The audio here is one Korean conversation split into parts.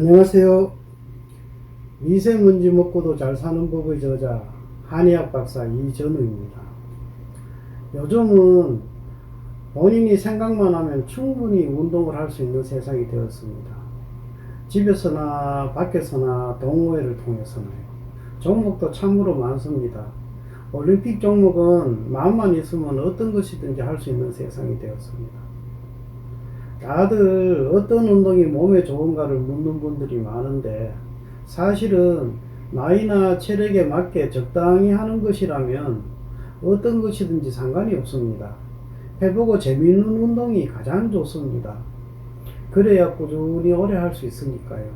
안녕하세요. 미세먼지 먹고도 잘 사는 법의 저자 한의학 박사 이전우입니다. 요즘은 본인이 생각만 하면 충분히 운동을 할 수 있는 세상이 되었습니다. 집에서나 밖에서나 동호회를 통해서나요. 종목도 참으로 많습니다. 올림픽 종목은 마음만 있으면 어떤 것이든지 할 수 있는 세상이 되었습니다. 다들 어떤 운동이 몸에 좋은가를 묻는 분들이 많은데, 사실은 나이나 체력에 맞게 적당히 하는 것이라면 어떤 것이든지 상관이 없습니다. 해보고 재미있는 운동이 가장 좋습니다. 그래야 꾸준히 오래 할 수 있으니까요.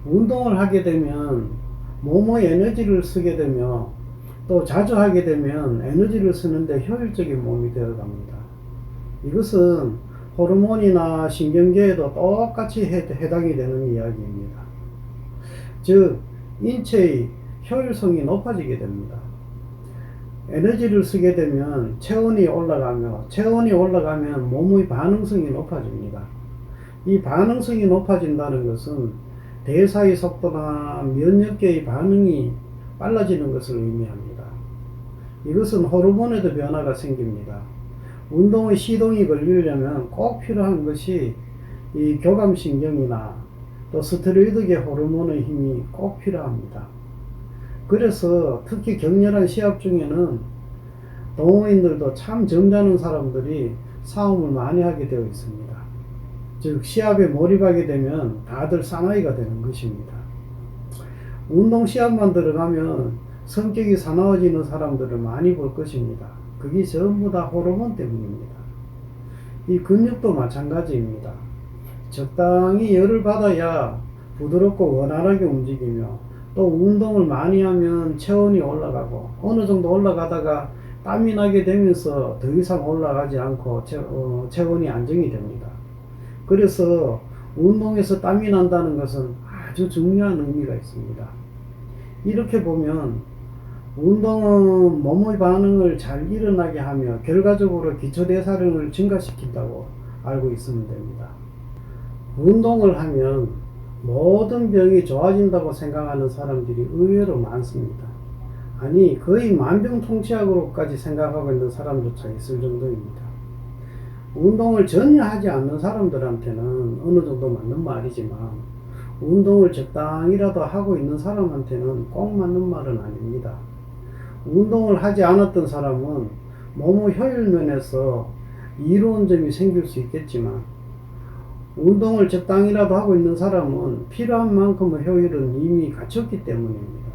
운동을 하게 되면 몸의 에너지를 쓰게 되며, 또 자주 하게 되면 에너지를 쓰는데 효율적인 몸이 되어 갑니다. 이것은 호르몬이나 신경계에도 똑같이 해당이 되는 이야기입니다. 즉, 인체의 효율성이 높아지게 됩니다. 에너지를 쓰게 되면 체온이 올라가면 몸의 반응성이 높아집니다. 이 반응성이 높아진다는 것은 대사의 속도나 면역계의 반응이 빨라지는 것을 의미합니다. 이것은 호르몬에도 변화가 생깁니다. 운동의 시동이 걸리려면 꼭 필요한 것이 이 교감신경이나 또 스테로이드계 호르몬의 힘이 꼭 필요합니다. 그래서 특히 격렬한 시합 중에는 동호인들도 참 점잖은 사람들이 싸움을 많이 하게 되어 있습니다. 즉, 시합에 몰입하게 되면 다들 사나이가 되는 것입니다. 운동 시합만 들어가면 성격이 사나워지는 사람들을 많이 볼 것입니다. 그게 전부 다 호르몬 때문입니다. 이 근육도 마찬가지입니다. 적당히 열을 받아야 부드럽고 원활하게 움직이며, 또 운동을 많이 하면 체온이 올라가고, 어느 정도 올라가다가 땀이 나게 되면서 더 이상 올라가지 않고 체온이 안정이 됩니다. 그래서 운동에서 땀이 난다는 것은 아주 중요한 의미가 있습니다. 이렇게 보면 운동은 몸의 반응을 잘 일어나게 하며 결과적으로 기초대사량을 증가시킨다고 알고 있으면 됩니다. 운동을 하면 모든 병이 좋아진다고 생각하는 사람들이 의외로 많습니다. 아니, 거의 만병통치약으로까지 생각하고 있는 사람조차 있을 정도입니다. 운동을 전혀 하지 않는 사람들한테는 어느 정도 맞는 말이지만, 운동을 적당히라도 하고 있는 사람한테는 꼭 맞는 말은 아닙니다. 운동을 하지 않았던 사람은 몸의 효율 면에서 이로운 점이 생길 수 있겠지만, 운동을 적당히라도 하고 있는 사람은 필요한 만큼의 효율은 이미 갖췄기 때문입니다.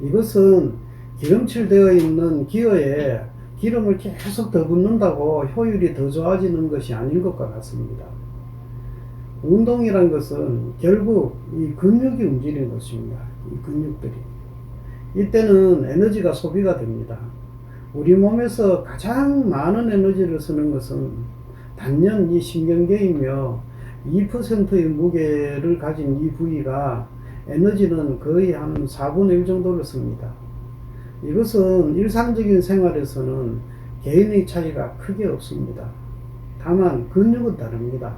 이것은 기름칠되어 있는 기어에 기름을 계속 더 붓는다고 효율이 더 좋아지는 것이 아닌 것과 같습니다. 운동이란 것은 결국 이 근육이 움직이는 것입니다. 이 근육들이. 이때는 에너지가 소비가 됩니다. 우리 몸에서 가장 많은 에너지를 쓰는 것은 단연 이 신경계이며, 2%의 무게를 가진 이 부위가 에너지는 거의 한 4분의 1 정도를 씁니다. 이것은 일상적인 생활에서는 개인의 차이가 크게 없습니다. 다만 근육은 다릅니다.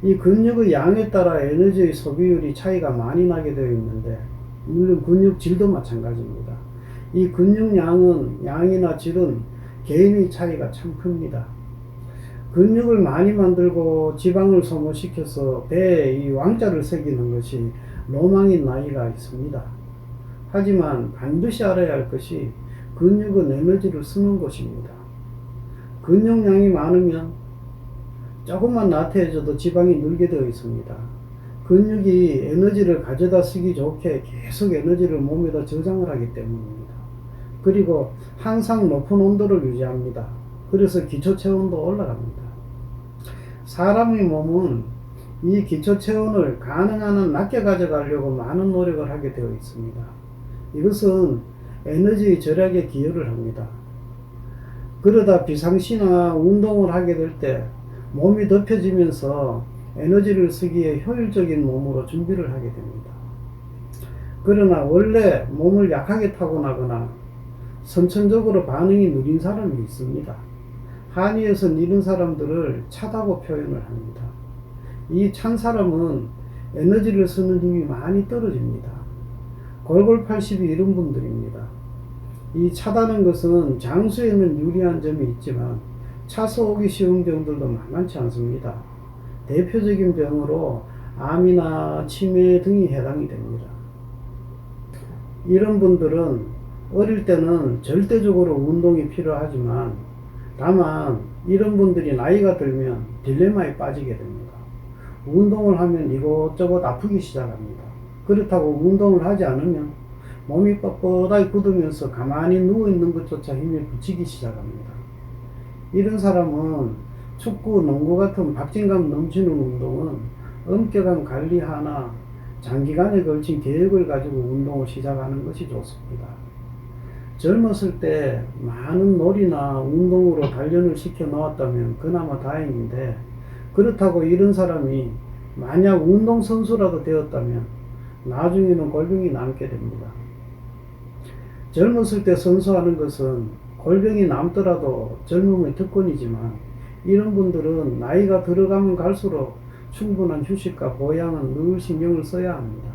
이 근육의 양에 따라 에너지의 소비율이 차이가 많이 나게 되어 있는데, 물론 근육 질도 마찬가지입니다. 이 근육 양이나 질은 개인의 차이가 참 큽니다. 근육을 많이 만들고 지방을 소모시켜서 배에 이 왕자를 새기는 것이 로망인 나이가 있습니다. 하지만 반드시 알아야 할 것이 근육은 에너지를 쓰는 것입니다. 근육량이 많으면 조금만 나태해져도 지방이 늘게 되어 있습니다. 근육이 에너지를 가져다 쓰기 좋게 계속 에너지를 몸에다 저장을 하기 때문입니다. 그리고 항상 높은 온도를 유지합니다. 그래서 기초체온도 올라갑니다. 사람의 몸은 이 기초체온을 가능한 한 낮게 가져가려고 많은 노력을 하게 되어 있습니다. 이것은 에너지 절약에 기여를 합니다. 그러다 비상시나 운동을 하게 될 때 몸이 덮여지면서 에너지를 쓰기에 효율적인 몸으로 준비를 하게 됩니다. 그러나 원래 몸을 약하게 타고나거나 선천적으로 반응이 느린 사람이 있습니다. 한의에서는 이런 사람들을 차다고 표현을 합니다. 이 찬 사람은 에너지를 쓰는 힘이 많이 떨어집니다. 골골 80이 이런 분들입니다. 이 차다는 것은 장수에는 유리한 점이 있지만 차서 오기 쉬운 병들도 만만치 않습니다. 대표적인 병으로 암이나 치매 등이 해당이 됩니다. 이런 분들은 어릴 때는 절대적으로 운동이 필요하지만 다만 이런 분들이 나이가 들면 딜레마에 빠지게 됩니다. 운동을 하면 이것저것 아프기 시작합니다. 그렇다고 운동을 하지 않으면 몸이 뻣뻣하게 굳으면서 가만히 누워있는 것조차 힘이 붙이기 시작합니다. 이런 사람은 축구, 농구 같은 박진감 넘치는 운동은 엄격한 관리 하나 장기간에 걸친 계획을 가지고 운동을 시작하는 것이 좋습니다. 젊었을 때 많은 놀이나 운동으로 단련을 시켜 놓았다면 그나마 다행인데 그렇다고 이런 사람이 만약 운동선수라도 되었다면 나중에는 골병이 남게 됩니다. 젊었을 때 선수하는 것은 골병이 남더라도 젊음의 특권이지만 이런 분들은 나이가 들어가면 갈수록 충분한 휴식과 보양은 늘 신경을 써야 합니다.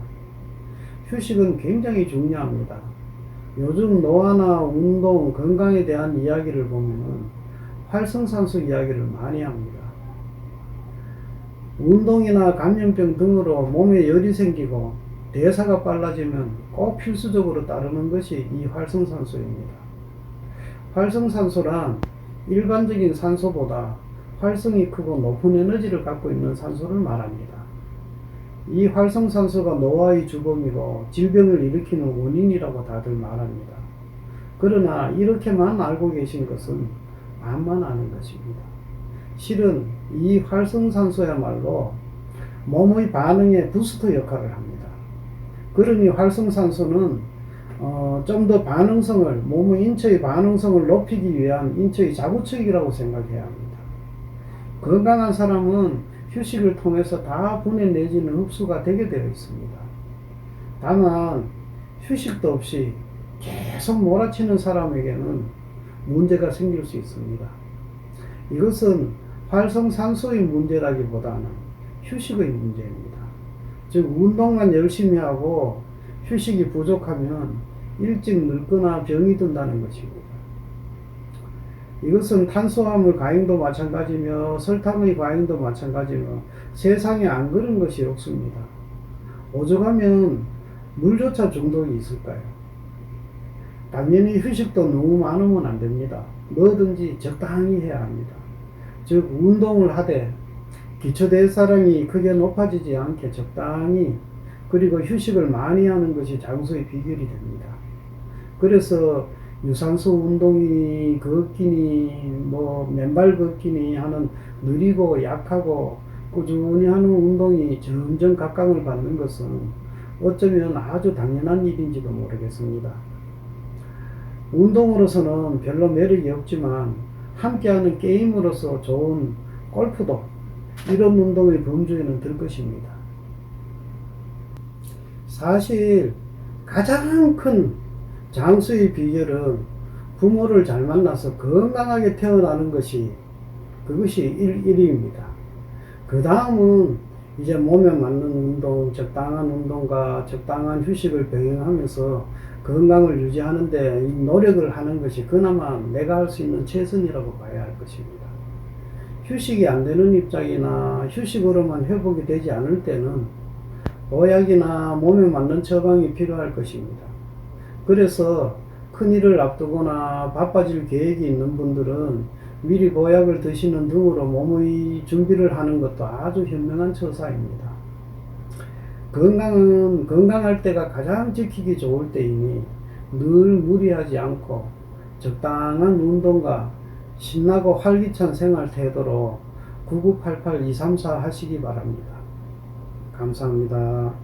휴식은 굉장히 중요합니다. 요즘 노화나 운동, 건강에 대한 이야기를 보면 활성산소 이야기를 많이 합니다. 운동이나 감염병 등으로 몸에 열이 생기고 대사가 빨라지면 꼭 필수적으로 따르는 것이 이 활성산소입니다. 활성산소란 일반적인 산소보다 활성이 크고 높은 에너지를 갖고 있는 산소를 말합니다. 이 활성산소가 노화의 주범이고 질병을 일으키는 원인이라고 다들 말합니다. 그러나 이렇게만 알고 계신 것은 암만 아는 것입니다. 실은 이 활성산소야말로 몸의 반응에 부스터 역할을 합니다. 그러니 활성산소는 좀 더 반응성을, 몸의 인체의 반응성을 높이기 위한 인체의 자구책이라고 생각해야 합니다. 건강한 사람은 휴식을 통해서 다 분해 내지는 흡수가 되게 되어 있습니다. 다만 휴식도 없이 계속 몰아치는 사람에게는 문제가 생길 수 있습니다. 이것은 활성산소의 문제라기보다는 휴식의 문제입니다. 즉 운동만 열심히 하고 휴식이 부족하면 일찍 늙거나 병이 든다는 것입니다. 이것은 탄수화물 과잉도 마찬가지며 설탕의 과잉도 마찬가지며 세상에 안 그런 것이 없습니다. 오죽하면 물조차 중독이 있을까요? 당연히 휴식도 너무 많으면 안 됩니다. 뭐든지 적당히 해야 합니다. 즉 운동을 하되 기초대사량이 크게 높아지지 않게 적당히 그리고 휴식을 많이 하는 것이 장수의 비결이 됩니다. 그래서 유산소 운동이니 걷기니 맨발 걷기니 하는 느리고 약하고 꾸준히 하는 운동이 점점 각광을 받는 것은 어쩌면 아주 당연한 일인지도 모르겠습니다. 운동으로서는 별로 매력이 없지만 함께하는 게임으로서 좋은 골프도 이런 운동의 범주에는 들 것입니다. 사실 가장 큰 장수의 비결은 부모를 잘 만나서 건강하게 태어나는 것이 그것이 1위입니다. 그 다음은 이제 몸에 맞는 운동, 적당한 운동과 적당한 휴식을 병행하면서 건강을 유지하는 데 노력을 하는 것이 그나마 내가 할 수 있는 최선이라고 봐야 할 것입니다. 휴식이 안 되는 입장이나 휴식으로만 회복이 되지 않을 때는 보약이나 몸에 맞는 처방이 필요할 것입니다. 그래서 큰일을 앞두거나 바빠질 계획이 있는 분들은 미리 보약을 드시는 등으로 몸의 준비를 하는 것도 아주 현명한 처사입니다. 건강은 건강할 때가 가장 지키기 좋을 때이니 늘 무리하지 않고 적당한 운동과 신나고 활기찬 생활 태도로 9988-234 하시기 바랍니다. 감사합니다.